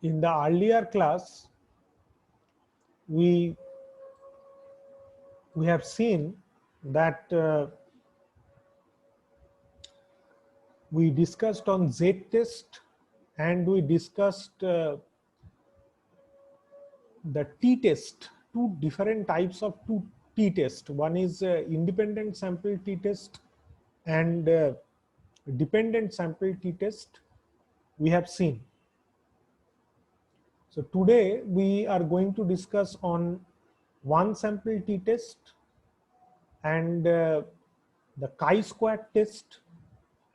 In the earlier class, we have seen that we discussed on z-test, and we discussed the t-test, two different types of two t-test. One is independent sample t-test and dependent sample t-test we have seen. So today we are going to discuss on one sample t-test and the chi-square test,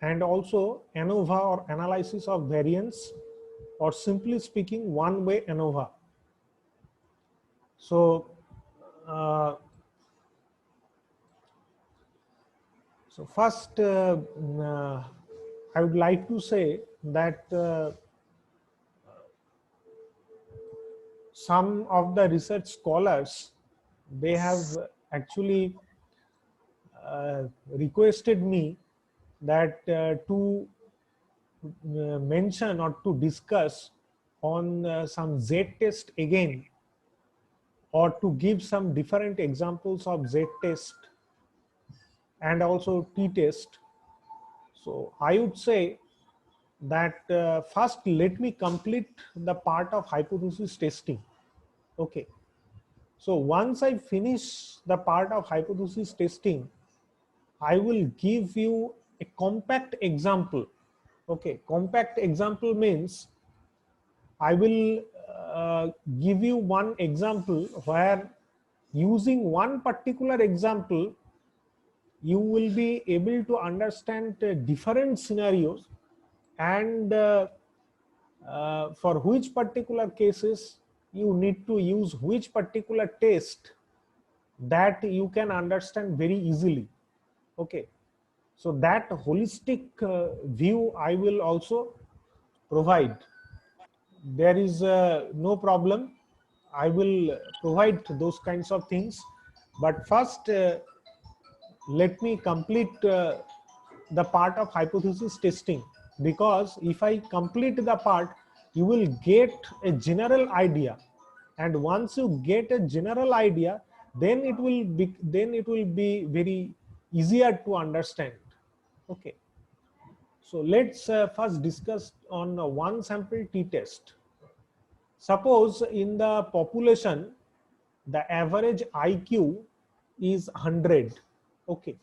and also ANOVA or analysis of variance, or simply speaking one-way ANOVA. So first I would like to say that some of the research scholars, they have actually requested me that to mention or to discuss on some z-test again, or to give some different examples of z-test and also t-test. So I would say that first let me complete the part of hypothesis testing. Okay. So once I finish the part of hypothesis testing, I will give you a compact example. Okay, compact example means I will give you one example where, using one particular example, you will be able to understand different scenarios, and for which particular cases you need to use which particular test, that you can understand very easily. Okay, so that holistic view I will also provide. There is no problem, I will provide those kinds of things. But first let me complete the part of hypothesis testing, because if I complete the part, you will get a general idea, and once you get a general idea, then it will be very easier to understand. Okay, so let's first discuss on one sample t-test. Suppose in the population the average IQ is 100. Okay,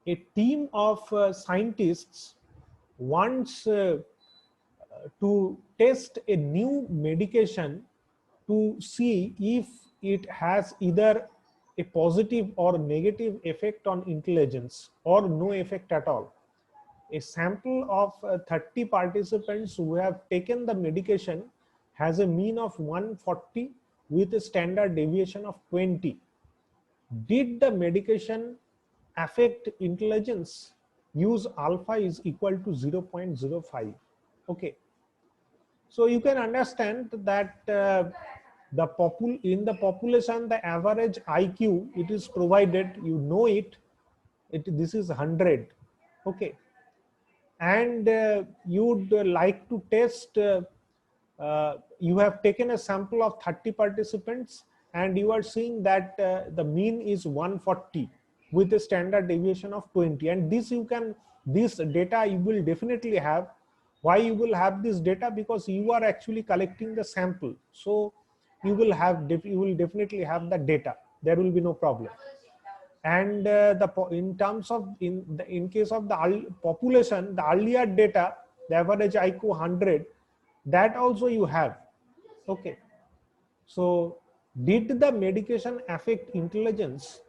a team of scientists wants to test a new medication to see if it has either a positive or negative effect on intelligence, or no effect at all. A sample of 30 participants who have taken the medication has a mean of 140 with a standard deviation of 20. Did the medication affect intelligence? Use alpha is equal to 0.05. Okay, so you can understand that in the population, the average IQ, it is provided, you know it, this is 100. Okay, and you'd like to test, you have taken a sample of 30 participants, and you are seeing that the mean is 140 with a standard deviation of 20, and this data you will definitely have. Why you will have this data? Because you are actually collecting the sample, so you will definitely have the data, there will be no problem. And in terms of in case of the population, the earlier data, the average IQ 100, that also you have. Okay, so did the medication affect intelligence?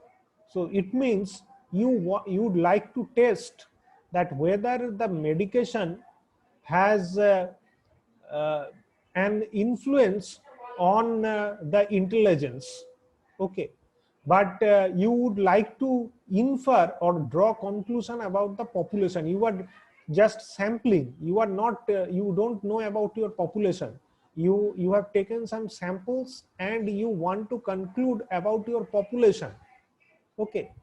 So it means you'd like to test that whether the medication has uh, an influence on the intelligence. Okay, but you would like to infer or draw conclusion about the population. You are just sampling, you are not you don't know about your population. You have taken some samples and you want to conclude about your population. Okay,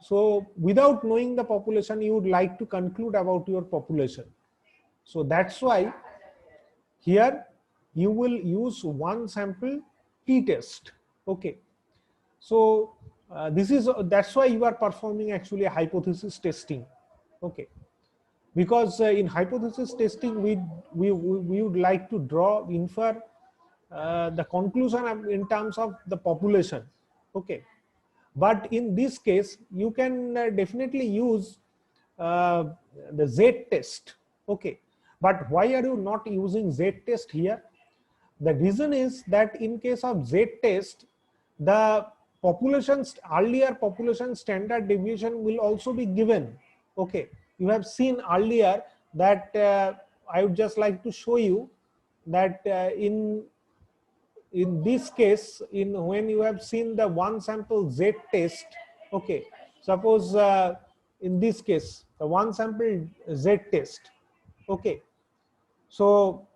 so without knowing the population, you would like to conclude about your population. So that's why here you will use one sample t-test. Okay, so that's why you are performing actually a hypothesis testing. Okay, because in hypothesis testing we would like to infer the conclusion in terms of the population. Okay, but in this case you can definitely use uh, the Z test. Okay, but why are you not using Z test here? The reason is that in case of Z test, the earlier population standard deviation will also be given. Okay, you have seen earlier that I would just like to show you that in this case, in when you have seen the one sample Z test. Okay, suppose in this case the one sample Z test. Okay, so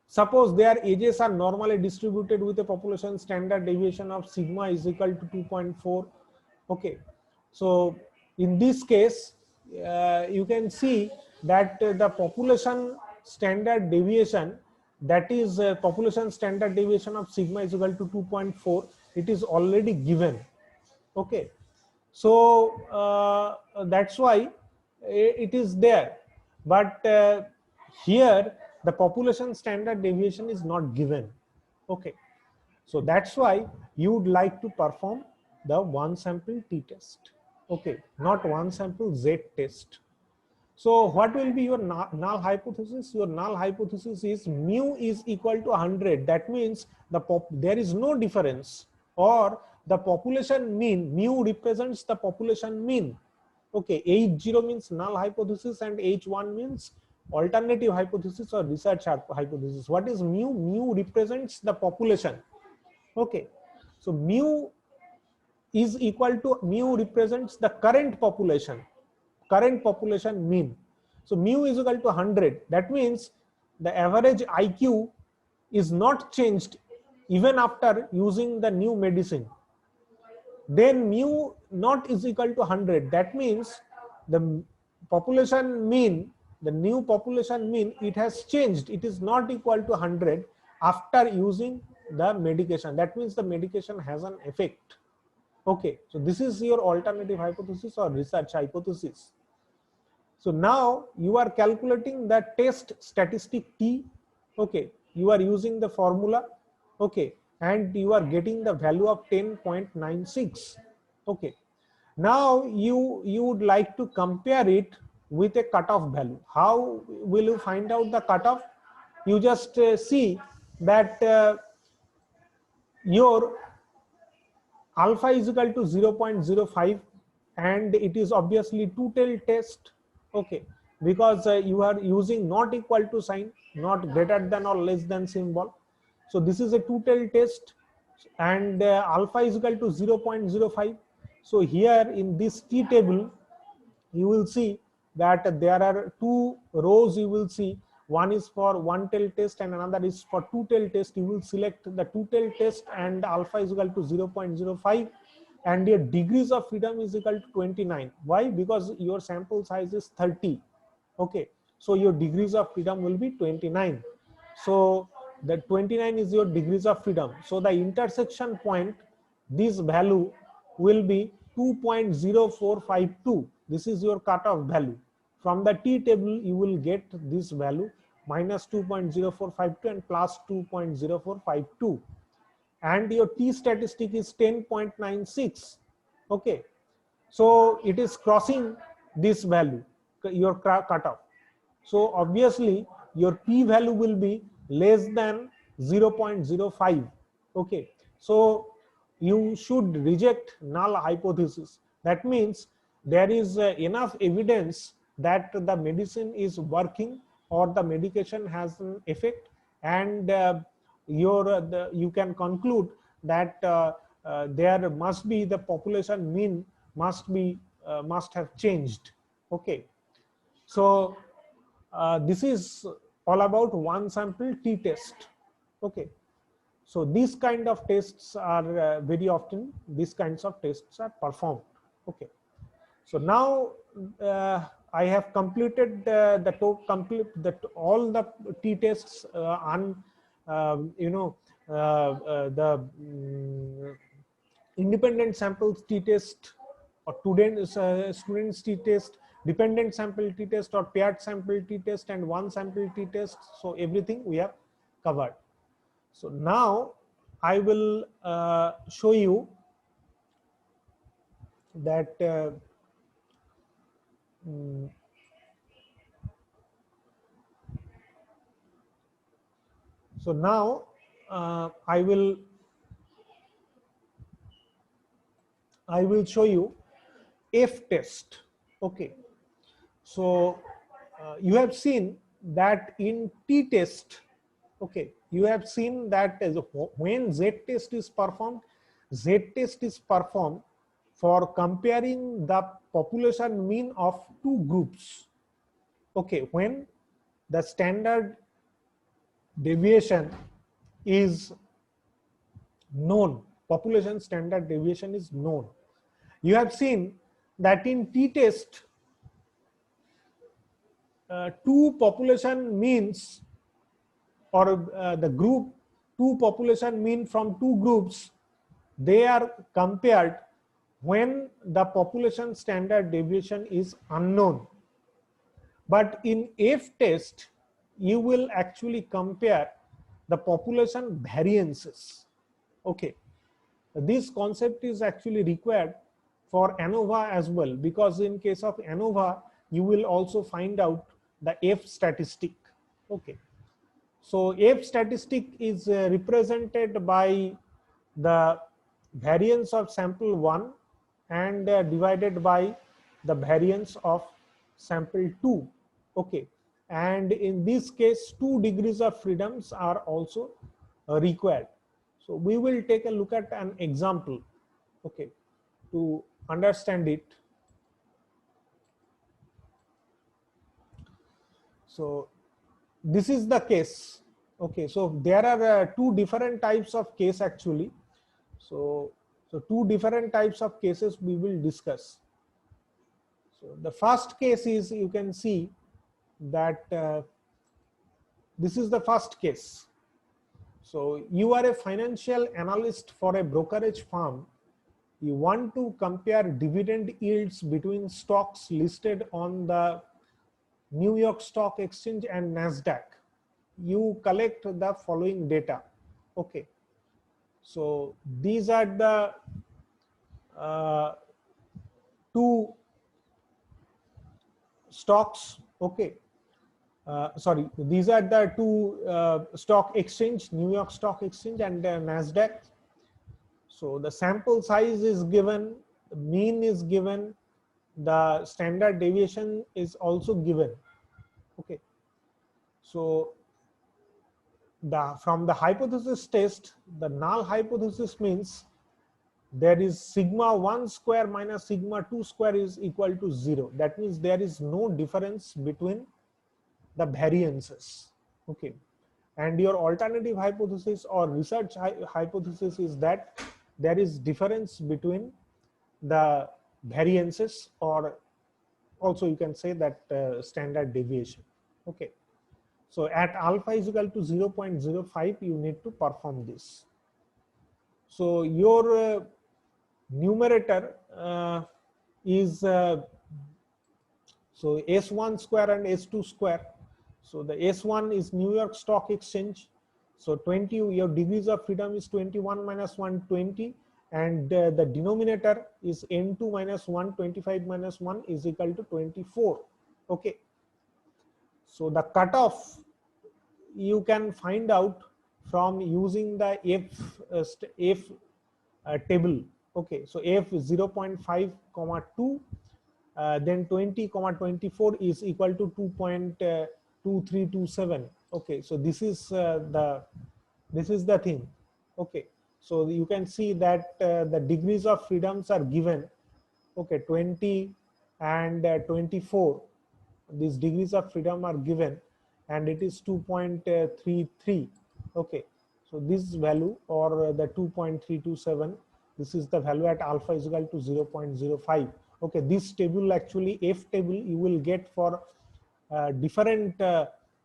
suppose their ages are normally distributed with a population standard deviation of sigma is equal to 2.4. Okay, so in this case, you can see that the population standard deviation, that is population standard deviation of sigma is equal to 2.4, it is already given. Okay, so that's why it is there, but here the population standard deviation is not given. Okay, so that's why you would like to perform the one sample t-test. Okay, not one sample z-test. So what will be your null hypothesis? Your null hypothesis is mu is equal to 100. That means there is no difference, or the population mean, mu represents the population mean. Okay, H0 means null hypothesis and H1 means alternative hypothesis or research hypothesis. What is mu? Mu represents the population. Okay, so mu is equal to, mu represents the current population mean. So mu is equal to 100. That means the average IQ is not changed even after using the new medicine. Then mu not is equal to 100. That means the population mean, the new population mean, it has changed. It is not equal to 100 after using the medication. That means the medication has an effect. Okay, so this is your alternative hypothesis or research hypothesis. So now you are calculating the test statistic T. Okay, you are using the formula. Okay, and you are getting the value of 10.96. Okay, now you would like to compare it with a cutoff value. How will you find out the cutoff? You just see that your alpha is equal to 0.05 and it is obviously two-tailed test. Okay, because you are using not equal to sign, not greater than or less than symbol. So this is a two-tailed test and alpha is equal to 0.05. So here in this T table, you will see that there are two rows. You will see one is for one tail test and another is for two tail test. You will select the two tail test and alpha is equal to 0.05 and your degrees of freedom is equal to 29. Why? Because your sample size is 30. Okay, so your degrees of freedom will be 29. So the 29 is your degrees of freedom. So the intersection point, this value will be 2.0452. This is your cutoff value. From the T table, you will get this value minus 2.0452 and plus 2.0452. And your T statistic is 10.96. Okay, so it is crossing this value, your cutoff. So obviously your P value will be less than 0.05. Okay, so you should reject null hypothesis. That means there is enough evidence that the medicine is working or the medication has an effect, and you can conclude that there must be the population mean must have changed. Okay, so this is all about one sample t-test. Okay, so these kind of tests are very often, these kinds of tests are performed. Okay, so now I have completed all the t-tests on the independent samples t-test or students t-test, dependent sample t-test or paired sample t-test, and one sample t-test. So everything we have covered. So now I will show you that mm, so now I will show you F test. Okay. So you have seen that in t test, okay, you have seen that when z test is performed, z test is performed for comparing the population mean of two groups. Okay, when the standard deviation is known, population standard deviation is known. You have seen that in t-test, two population means, or the group, two population mean from two groups, they are compared when the population standard deviation is unknown. But in F test, you will actually compare the population variances. Okay, this concept is actually required for ANOVA as well, because in case of ANOVA, you will also find out the F statistic. Okay, so F statistic is represented by the variance of sample 1 and divided by the variance of sample 2. Okay, and in this case 2 degrees of freedoms are also required. So we will take a look at an example, okay, to understand it. So this is the case. Okay, so there are two different types of case actually. So two different types of cases we will discuss. So the first case is, you can see that this is the first case. So you are a financial analyst for a brokerage firm. You want to compare dividend yields between stocks listed on the New York Stock Exchange and NASDAQ. You collect the following data. Okay. So these are the two stocks. Okay. Sorry, these are the two stock exchange, New York Stock Exchange and NASDAQ. So the sample size is given, the mean is given, the standard deviation is also given. Okay. So from the hypothesis test, the null hypothesis means there is sigma 1 square minus sigma 2 square is equal to 0. That means there is no difference between the variances. Okay. And your alternative hypothesis or research hypothesis is that there is difference between the variances, or also you can say that standard deviation. Okay. So at alpha is equal to 0.05, you need to perform this. So your numerator is so S1 square and S2 square. So the S1 is New York Stock Exchange. So 20, your degrees of freedom is 21 minus 120, and the denominator is N2 minus 125 minus 1 is equal to 24. Okay. So the cutoff you can find out from using the F table. Okay, so F 0.5, 2, then 20, 24 is equal to 2.2327. Okay, so this is the thing. Okay, so you can see that the degrees of freedoms are given. Okay, 20 and 24. These degrees of freedom are given, and it is 2.33. Okay, so this value, or the 2.327, This is the value at alpha is equal to 0.05. Okay, this table actually F table you will get for different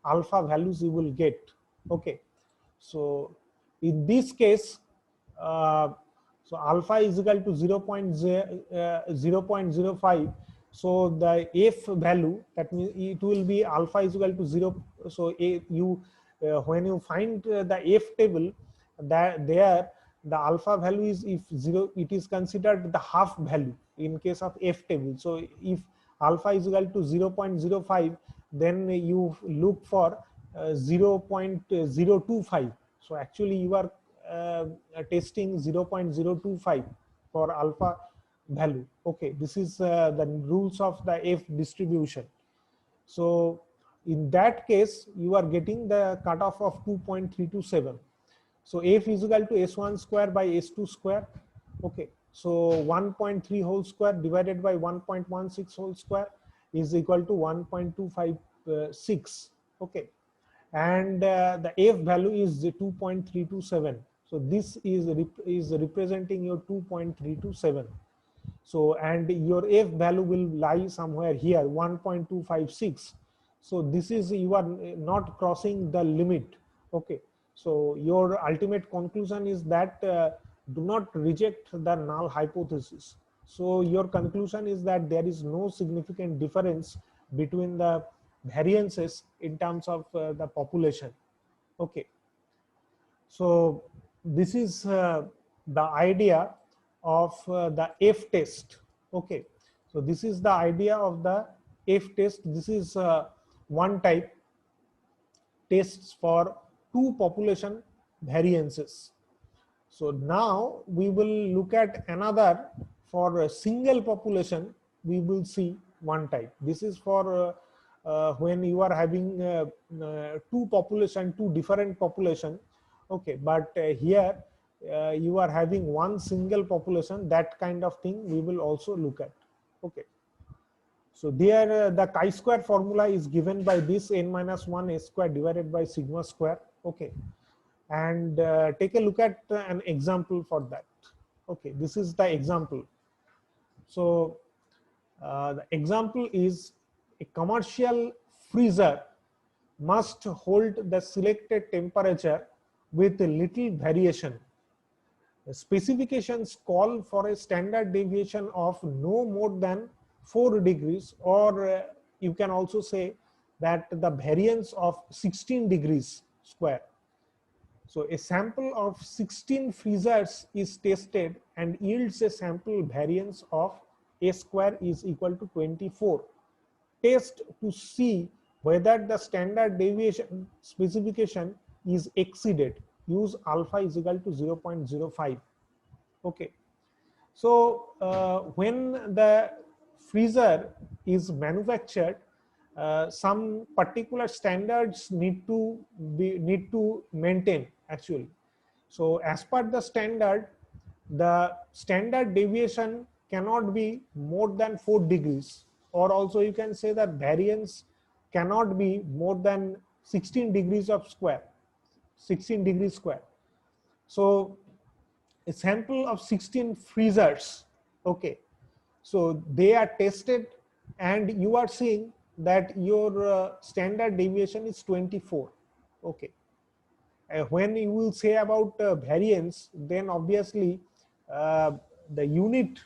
alpha values you will get. Okay, so in this case, uh, so alpha is equal to 0.05. So the F value, that means it will be alpha is equal to 0. So when you find the F table, that there the alpha value is, if 0, it is considered the half value in case of F table. So if alpha is equal to 0.05, then you look for 0.025. So actually you are testing 0.025 for alpha value. Okay, this is the rules of the F distribution. So in that case, you are getting the cutoff of 2.327. So F is equal to S1 square by S2 square. Okay, so 1.3 whole square divided by 1.16 whole square is equal to 1.256. Okay, and the F value is 2.327. So this is representing your 2.327. So and your F value will lie somewhere here, 1.256. So this is, you are not crossing the limit. Okay, so your ultimate conclusion is that do not reject the null hypothesis. So your conclusion is that there is no significant difference between the variances in terms of the population. Okay, so this is the idea of the F test. Okay, so this is the idea of the F test. This is one type, tests for two population variances. So now we will look at another for a single population. We will see one type. This is for when you are having two different population. Okay, but here you are having one single population. That kind of thing we will also look at. Okay. So there the chi-square formula is given by this n minus 1 s square divided by sigma square. Okay, and take a look at an example for that. Okay, this is the example. So the example is a commercial freezer must hold the selected temperature with little variation. The specifications call for a standard deviation of no more than 4 degrees, or you can also say that the variance of 16 degrees square. So a sample of 16 freezers is tested and yields a sample variance of a square is equal to 24. Test to see whether the standard deviation specification is exceeded. Use alpha is equal to 0.05. Okay. So when the freezer is manufactured, some particular standards need to maintain actually. So as per the standard deviation cannot be more than 4 degrees, or also you can say that variance cannot be more than 16 degrees of square, 16 degrees square. So a sample of 16 freezers, okay, so they are tested and you are seeing that your standard deviation is 24. Okay, when you will say about variance, then obviously the unit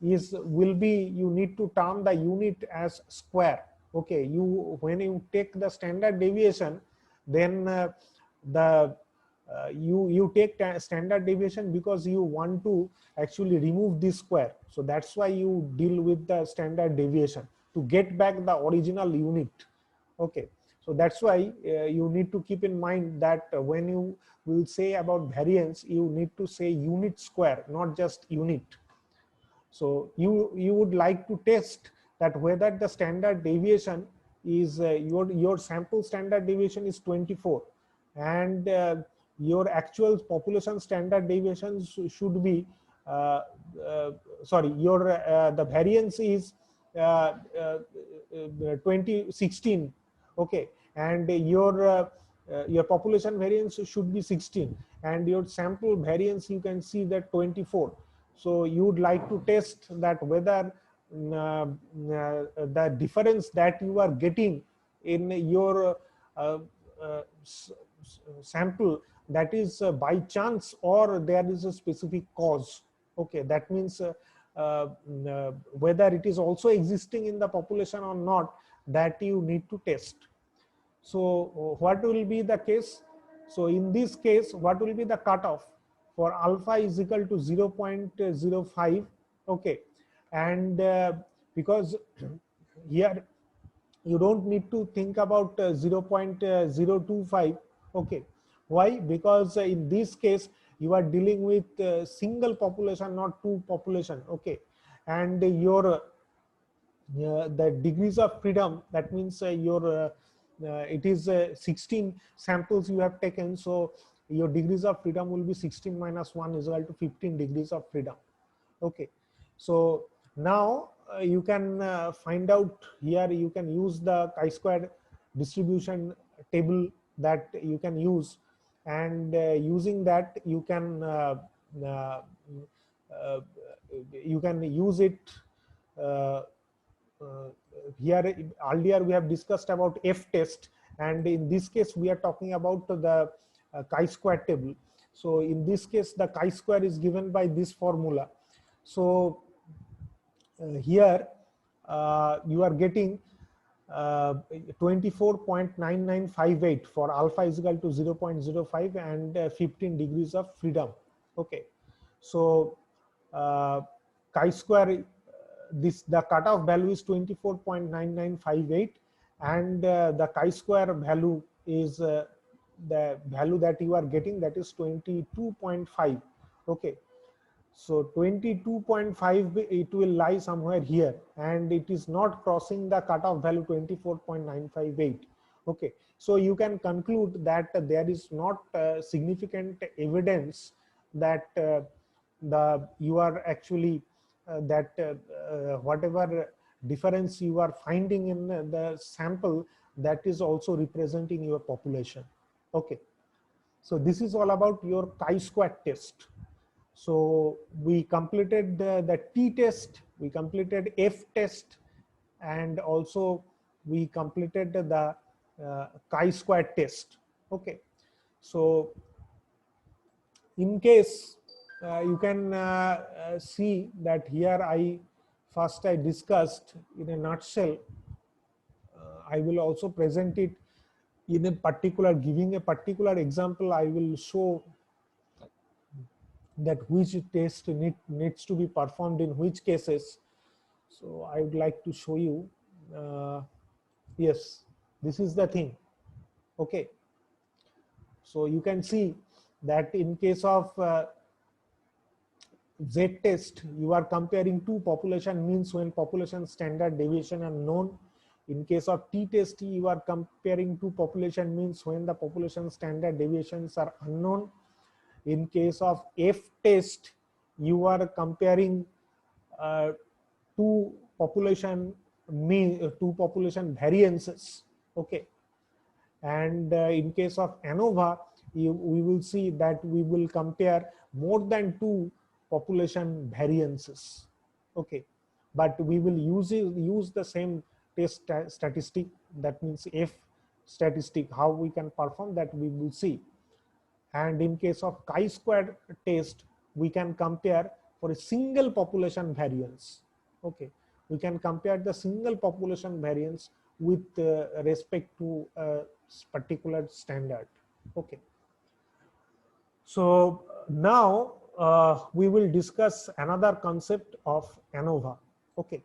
will be, you need to term the unit as square. Okay, when you take the standard deviation, then you take standard deviation because you want to actually remove this square. So that's why you deal with the standard deviation to get back the original unit. Okay, so that's why you need to keep in mind that when you will say about variance, you need to say unit square, not just unit. So you would like to test that whether the standard deviation is your sample standard deviation is 24, and your actual population standard deviation should be sorry, your the variance is 2016. Okay, and your population variance should be 16, and your sample variance you can see that 24. So you would like to test that whether the difference that you are getting in your sample, that is by chance or there is a specific cause. Okay, that means whether it is also existing in the population or not, that you need to test. So what will be the case? So in this case, what will be the cutoff for alpha is equal to 0.05? Okay, and because here you don't need to think about 0.025. Okay, why? Because in this case you are dealing with single population, not two population. Okay, and your the degrees of freedom, that means your it is 16 samples you have taken, so your degrees of freedom will be 16 minus 1 is equal to 15 degrees of freedom. Okay, so now you can find out here, you can use the chi-square distribution table that you can use, and using that uh, uh, you can use it uh, uh, here. Earlier we have discussed about F test, and in this case we are talking about the chi-square table. So in this case the chi-square is given by this formula. So here you are getting 24.9958 for alpha is equal to 0.05 and 15 degrees of freedom. Okay, so chi-square, this the cutoff value is 24.9958, and the chi-square value is the value that you are getting, that is 22.5. Okay, so 22.5, it will lie somewhere here, and it is not crossing the cutoff value 24.958. Okay, so you can conclude that there is not significant evidence that the you are actually that whatever difference you are finding in the sample, that is also representing your population. Okay, so this is all about your chi-square test. So we completed the T test, we completed F test, and also we completed the chi-square test. Okay, so in case you can see that here I discussed in a nutshell. I will also present it in a particular, giving a particular example. I will show that which test needs to be performed in which cases. So I would like to show you. Yes, this is the thing. Okay, so you can see that in case of Z test, you are comparing two population means when population standard deviation are known. In case of T test, you are comparing two population means when the population standard deviations are unknown. In case of F test, you are comparing uh, two population two population variances. Okay, and in case of ANOVA, we will see that we will compare more than two population variances. Okay, but we will use the same test statistic, that means F statistic. How we can perform that we will see. And in case of chi-square test, we can compare for a single population variance. Okay, we can compare the single population variance with respect to a particular standard. Okay, so now we will discuss another concept of ANOVA. Okay,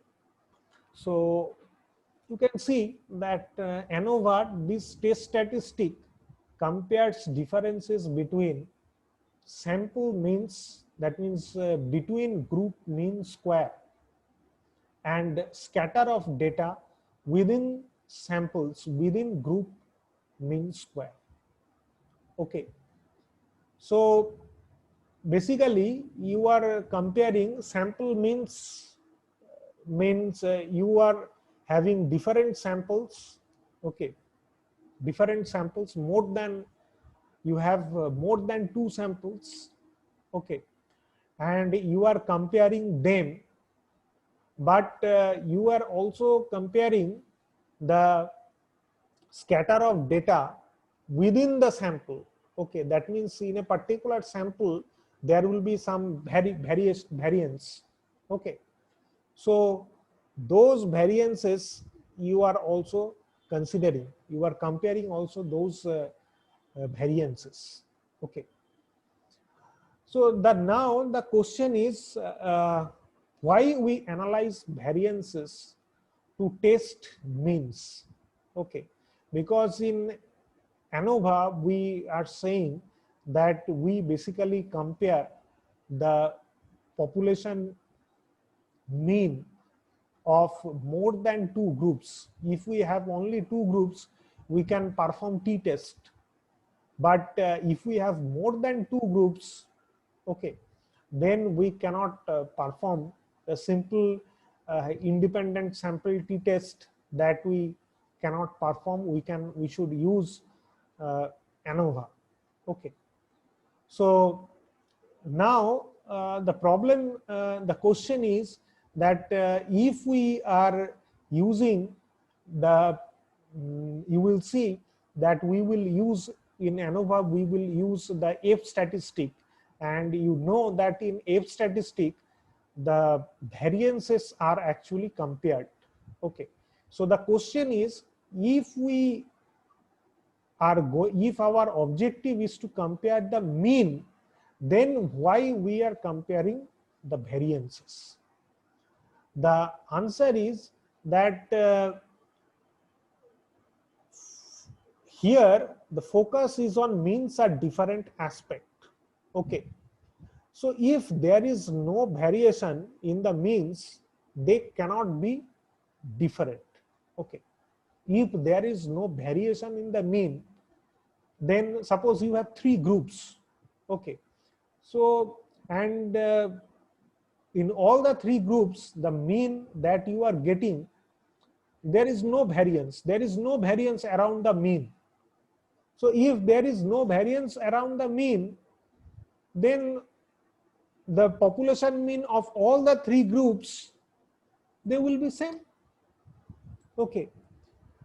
so you can see that ANOVA, this test statistic, compares differences between sample means, that means between group mean square, and scatter of data within samples within group mean square. Okay, so basically you are comparing sample means you are having different samples. Okay, different samples, more than, you have more than two samples. Okay, and you are comparing them, but you are also comparing the scatter of data within the sample. Okay, that means in a particular sample there will be some variance. Okay, so those variances you are also considering, you are comparing also those variances. Okay, so now the question is, why we analyze variances to test means. Okay, because in ANOVA we are saying that we basically compare the population mean of more than two groups. If we have only two groups, we can perform t-test. But if we have more than two groups, okay, then we cannot perform a simple independent sample t-test, that we cannot perform. We should use ANOVA. Okay, so now the question is that if we are using the, you will see that we will use in ANOVA, we will use the F statistic, and you know that in F statistic the variances are actually compared. Okay, so the question is, if we if our objective is to compare the mean, then why we are comparing the variances? The answer is that here the focus is on means at different aspect. Okay, so if there is no variation in the means, they cannot be different. Okay, if there is no variation in the mean, then suppose you have three groups. Okay, so and in all the three groups, the mean that you are getting, there is no variance. There is no variance around the mean. So if there is no variance around the mean, then the population mean of all the three groups, they will be same. Okay,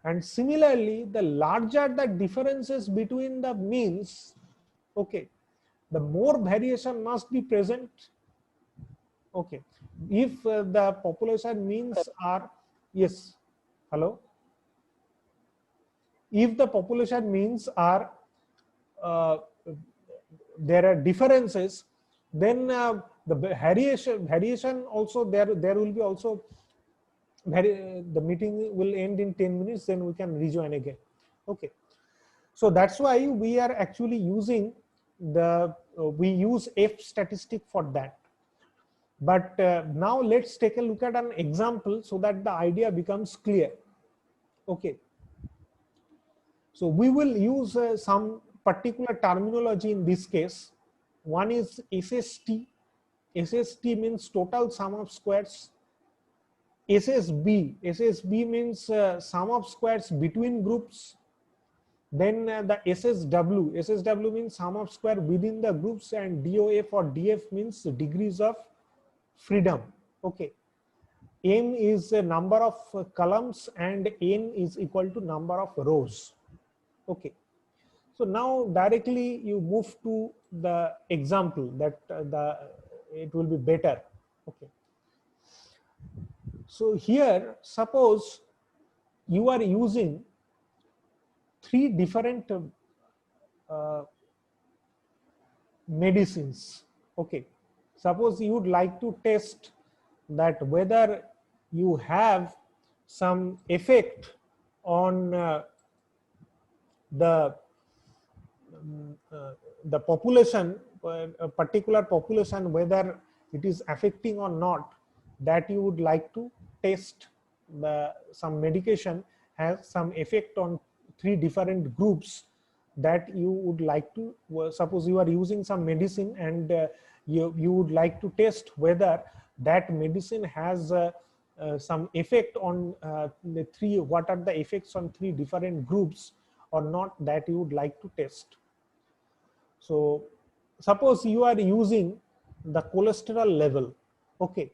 and similarly, the larger the differences between the means, okay, the more variation must be present. Okay, if the population means are, yes, hello, if the population means are uh, there are differences, then the variation also there will be also the meeting will end in 10 minutes, then we can rejoin again. Okay, so that's why we are actually using the we use F statistic for that. But now let's take a look at an example so that the idea becomes clear. Okay, so we will use some particular terminology in this case. One is SST. SST means total sum of squares. SSB means sum of squares between groups. Then the SSW means sum of square within the groups, and DOF or DF means degrees of freedom. Okay, M is a number of columns and N is equal to number of rows. Okay, so now directly you move to the example that it will be better. Okay, so here suppose you are using three different medicines. Okay, suppose you would like to test that whether you have some effect on the the population, a particular population, whether it is affecting or not, that you would like to test the some medication has some effect on three different groups, that you would like to suppose you are using some medicine, and you would like to test whether that medicine has some effect on the three, what are the effects on three different groups or not, that you would like to test. So suppose you are using the cholesterol level. Okay,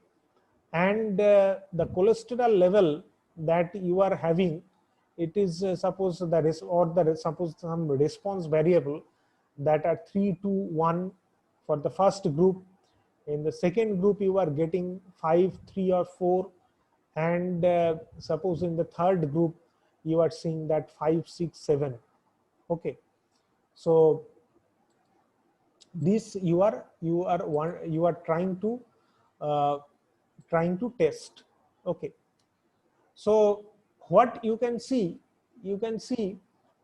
and the cholesterol level that you are having, it is suppose that is, or the suppose some response variable that are 3 to 1 for the first group. In the second group you are getting 5, 3 or 4, and suppose in the third group you are seeing that 5, 6, 7. Okay, so this you are uh, trying to test. Okay, so what you can see,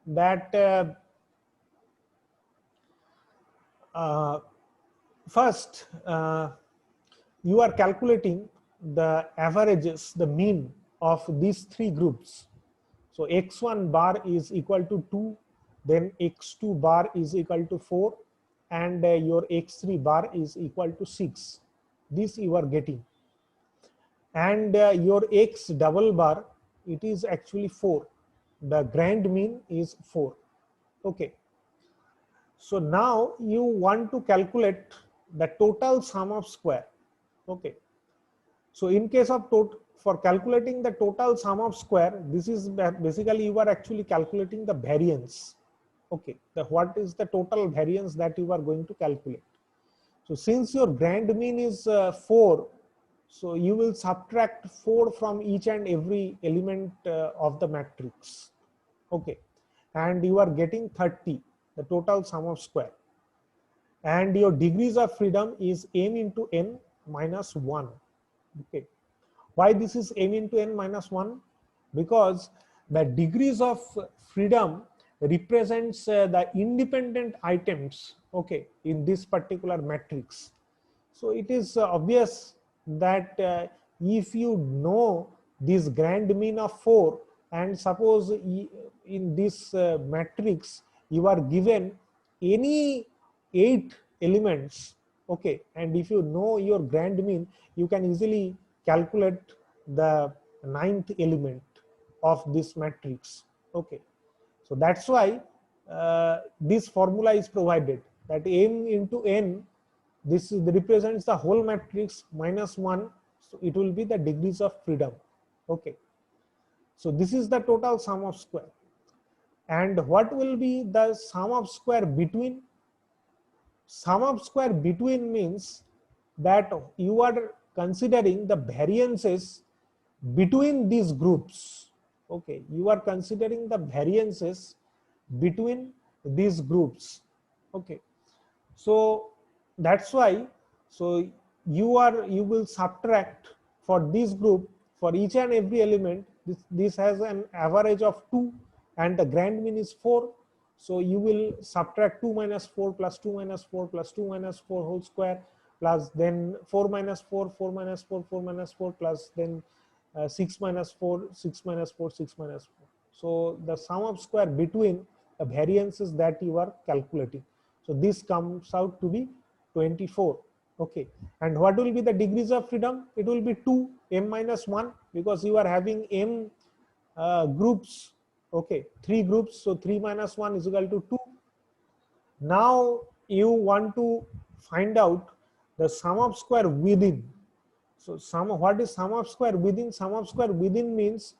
that uh, first you are calculating the averages, the mean of these three groups. So x1 bar is equal to 2, then x2 bar is equal to 4, and your x3 bar is equal to 6. This you are getting. And your x double bar, it is actually 4. The grand mean is 4. Okay. So now you want to calculate the total sum of square. Okay. So in case of for calculating the total sum of square, this is basically you are actually calculating the variance. Okay, what is the total variance that you are going to calculate. So since your grand mean is 4, so you will subtract 4 from each and every element of the matrix. Okay, and you are getting 30, the total sum of square. And your degrees of freedom is m into n minus 1. Okay, why this is m into n minus 1? Because the degrees of freedom represents the independent items, okay, in this particular matrix. So it is obvious that if you know this grand mean of 4, and suppose in this matrix you are given any 8 elements, okay, and if you know your grand mean, you can easily calculate the 9th element of this matrix. Okay, so that's why this formula is provided, that m into n, this represents the whole matrix minus 1, so it will be the degrees of freedom. Okay, so this is the total sum of square. And what will be the sum of square between? Sum of square between means that you are considering the variances between these groups. Okay, you are considering the variances between these groups. Okay, so that's why, so you will subtract for this group, for each and every element, this has an average of 2 and the grand mean is 4. So you will subtract 2 minus 4 plus 2 minus 4 plus 2 minus 4 whole square, plus then 4 minus 4, 4 minus 4, 4 minus 4, plus then 6 minus 4, 6 minus 4, 6 minus 4. So the sum of square between the variances that you are calculating. So this comes out to be 24. Okay, and what will be the degrees of freedom? It will be 2, m minus 1, because you are having m groups. Okay, 3 groups, so 3 minus 1 is equal to 2. Now you want to find out the sum of square within. So what is sum of square within? Sum of square within means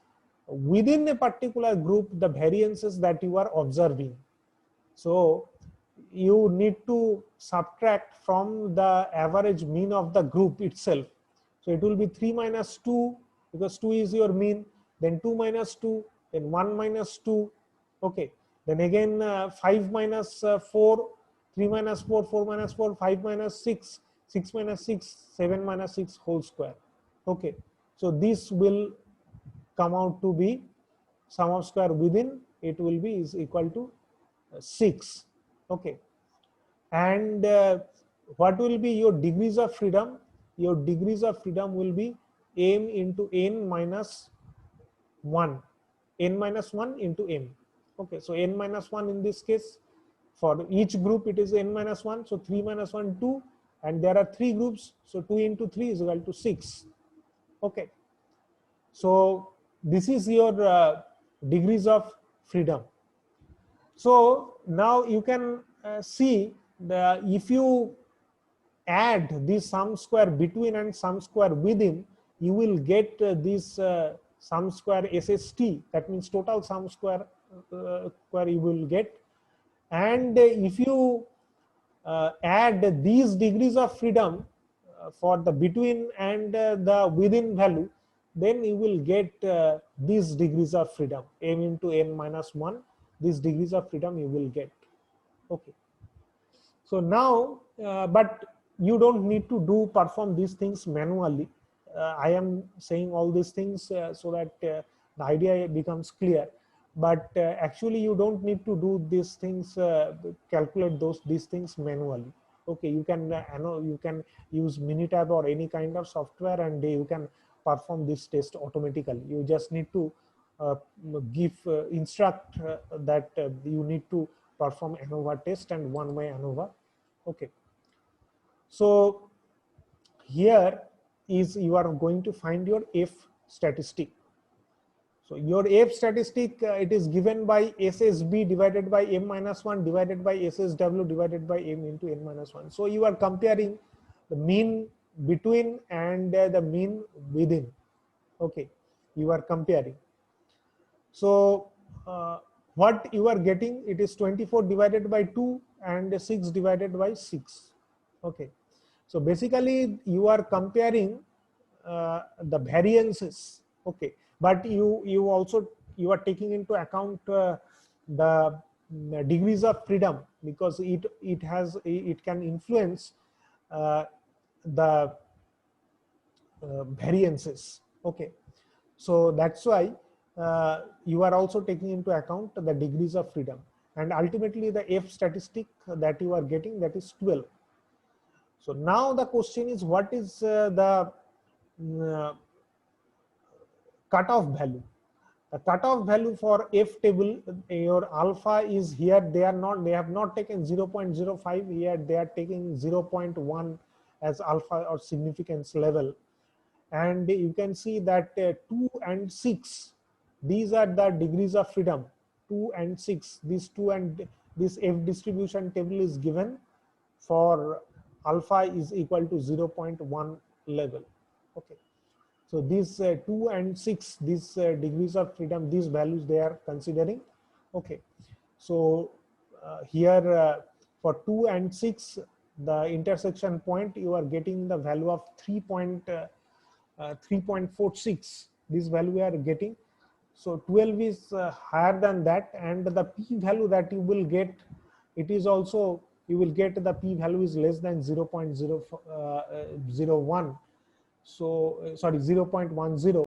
within a particular group the variances that you are observing. So you need to subtract from the average mean of the group itself. So it will be 3 minus 2, because 2 is your mean, then 2 minus 2, then 1 minus 2. Okay, then again 5 minus 4, 3 minus 4, 4 minus 4, 5 minus 6, 6 minus 6, 7 minus 6 whole square. Okay, so this will come out to be sum of square within, it will be is equal to 6. Okay, and what will be your degrees of freedom? Your degrees of freedom will be m into n minus 1, n minus 1 into m. Okay, so n minus 1 in this case, for each group it is n minus 1, so 3 minus 1, 2, and there are 3 groups, so 2 into 3 is equal to 6. Okay, so this is your degrees of freedom. So now you can see, if you add this sum square between and sum square within, you will get this sum square SST, that means total sum square square you will get. And if you add these degrees of freedom for the between and the within value, then you will get these degrees of freedom, m into n minus 1, these degrees of freedom you will get. Okay. So now, but you don't need to perform these things manually. I am saying all these things so that the idea becomes clear. But actually, you don't need to do these things, calculate these things manually. Okay, you can you can use Minitab or any kind of software, and you can perform this test automatically. You just need to give instruct that you need to perform ANOVA test and one-way ANOVA. Okay. So here is you are going to find your F statistic. So your F statistic, it is given by SSB divided by m minus 1 divided by SSW divided by m into n minus 1. So you are comparing the mean between and the mean within. Okay, you are comparing. So what you are getting, it is 24 divided by 2 and 6 divided by 6. Okay, so basically you are comparing the variances. Okay, but you also you are taking into account the degrees of freedom, because it can influence the variances. Okay, so that's why you are also taking into account the degrees of freedom, and ultimately the F statistic that you are getting, that is 12. So now the question is, what is the cutoff value? The cutoff value for F table, your alpha is here. They have not taken 0.05 here. They are taking 0.1 as alpha or significance level. And you can see that 2 and 6, these are the degrees of freedom. 2 and 6, these 2 and this F distribution table is given for alpha is equal to 0.1 level. Okay. So these 2 and 6, these degrees of freedom, these values they are considering. Okay. So here for 2 and 6, the intersection point, you are getting the value of 3.46. This value we are getting. So 12 is higher than that, and the p value that you will get, it is also, you will get the p value is less than 0.001. So sorry, 0.10.